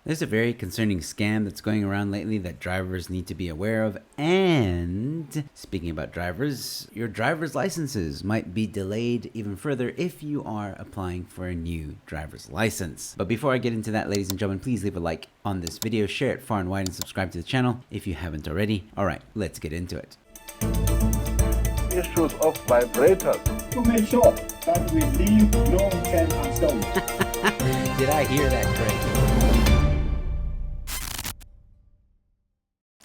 There's a very concerning scam that's going around lately that drivers need to be aware of. And speaking about drivers, your driver's licenses might be delayed even further if you are applying for a new driver's license. But before I get into that, ladies and gentlemen, please leave a like on this video, share it far and wide, and subscribe to the channel if you haven't already. All right, let's get into it. Issues of vibrators. To make sure that we leave no unturned and stone. Did I hear that correctly?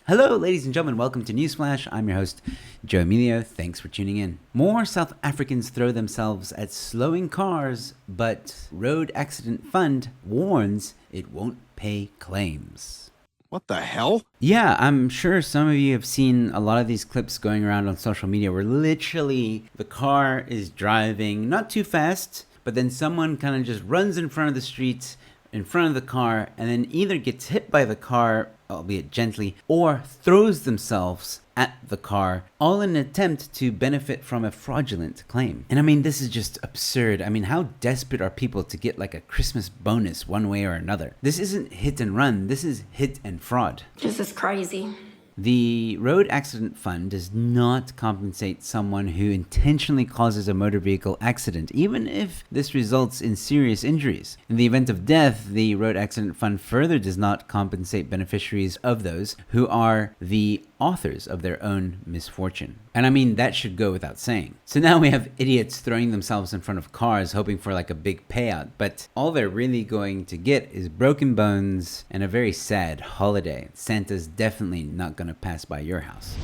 Hello, ladies and gentlemen. Welcome to Newsflash. I'm your host, Joe Emilio. Thanks for tuning in. More South Africans throw themselves at slowing cars, but Road Accident Fund warns it won't pay claims. What the hell? Yeah, I'm sure some of you have seen a lot of these clips going around on social media where literally the car is driving not too fast, but then someone kind of just runs in front of the street, in front of the car, and then either gets hit by the car, albeit gently, or throws themselves at the car, all in an attempt to benefit from a fraudulent claim. And I mean, this is just absurd. I mean, how desperate are people to get like a Christmas bonus one way or another? This isn't hit and run, this is hit and fraud. This is crazy. The Road Accident Fund does not compensate someone who intentionally causes a motor vehicle accident, even if this results in serious injuries. In the event of death, the Road Accident Fund further does not compensate beneficiaries of those who are the authors of their own misfortune. And I mean, that should go without saying. So now we have idiots throwing themselves in front of cars hoping for like a big payout, but all they're really going to get is broken bones and a very sad holiday. Santa's definitely not going to pass by your house.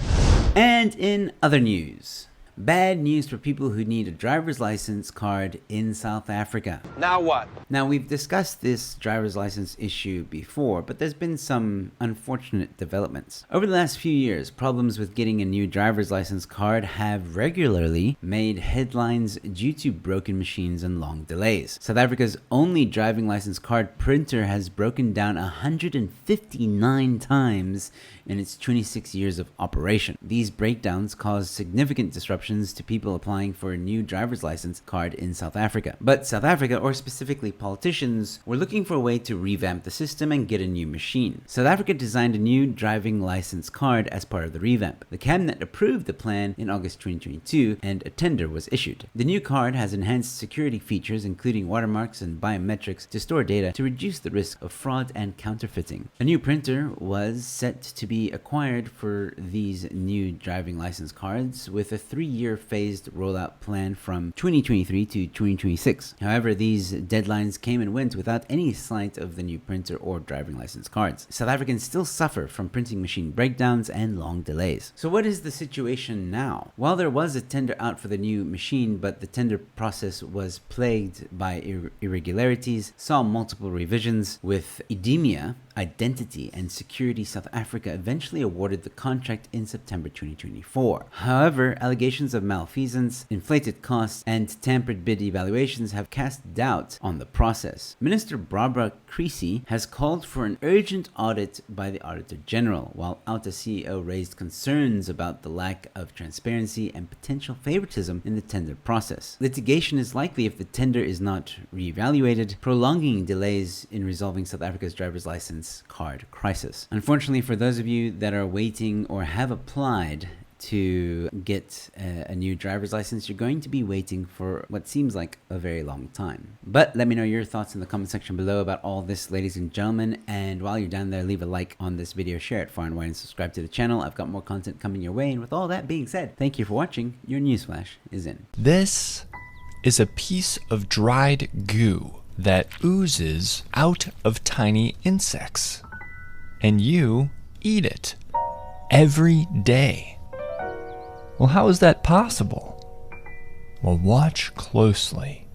And in other news, bad news for people who need a driver's license card in South Africa. Now what? Now, we've discussed this driver's license issue before, but there's been some unfortunate developments. Over the last few years, problems with getting a new driver's license card have regularly made headlines due to broken machines and long delays. South Africa's only driving license card printer has broken down 159 times in its 26 years of operation. These breakdowns caused significant disruptions to people applying for a new driver's license card in South Africa. But South Africa, or specifically politicians, were looking for a way to revamp the system and get a new machine. South Africa designed a new driving license card as part of the revamp. The cabinet approved the plan in August 2022 and a tender was issued. The new card has enhanced security features including watermarks and biometrics to store data to reduce the risk of fraud and counterfeiting. A new printer was set to be acquired for these new driving license cards with a 3-year phased rollout plan from 2023 to 2026. However, these deadlines came and went without any sight of the new printer or driving license cards. South Africans still suffer from printing machine breakdowns and long delays. So what is the situation now? Well, there was a tender out for the new machine, but the tender process was plagued by irregularities, saw multiple revisions, with Edemia, Identity and Security South Africa eventually awarded the contract in September 2024. However, allegations of malfeasance, inflated costs, and tampered bid evaluations have cast doubt on the process. Minister Barbara Creasy has called for an urgent audit by the Auditor General, while Auta CEO raised concerns about the lack of transparency and potential favoritism in the tender process. Litigation is likely if the tender is not reevaluated, prolonging delays in resolving South Africa's driver's license card crisis. Unfortunately, for those of you that are waiting or have applied to get a new driver's license, you're going to be waiting for what seems like a very long time. But let me know your thoughts in the comment section below about all this, ladies and gentlemen. And while you're down there, leave a like on this video, share it far and wide, and subscribe to the channel. I've got more content coming your way. And with all that being said, thank you for watching. Your Newsflash is in. This is a piece of dried goo that oozes out of tiny insects, and you eat it every day. Well, how is that possible? Well, watch closely.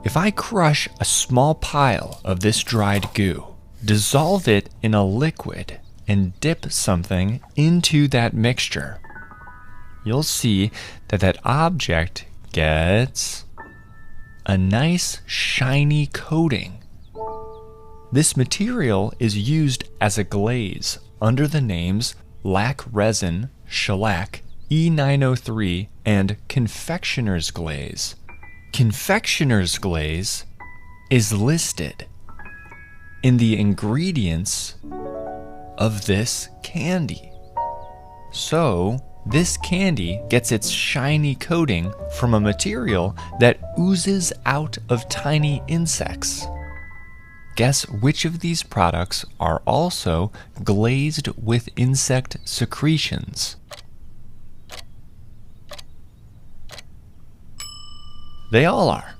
If I crush a small pile of this dried goo, dissolve it in a liquid, and dip something into that mixture, you'll see that that object gets a nice shiny coating. This material is used as a glaze under the names lac resin, shellac, E903, and confectioner's glaze. Confectioner's glaze is listed in the ingredients of this candy. So, this candy gets its shiny coating from a material that oozes out of tiny insects. Guess which of these products are also glazed with insect secretions? They all are.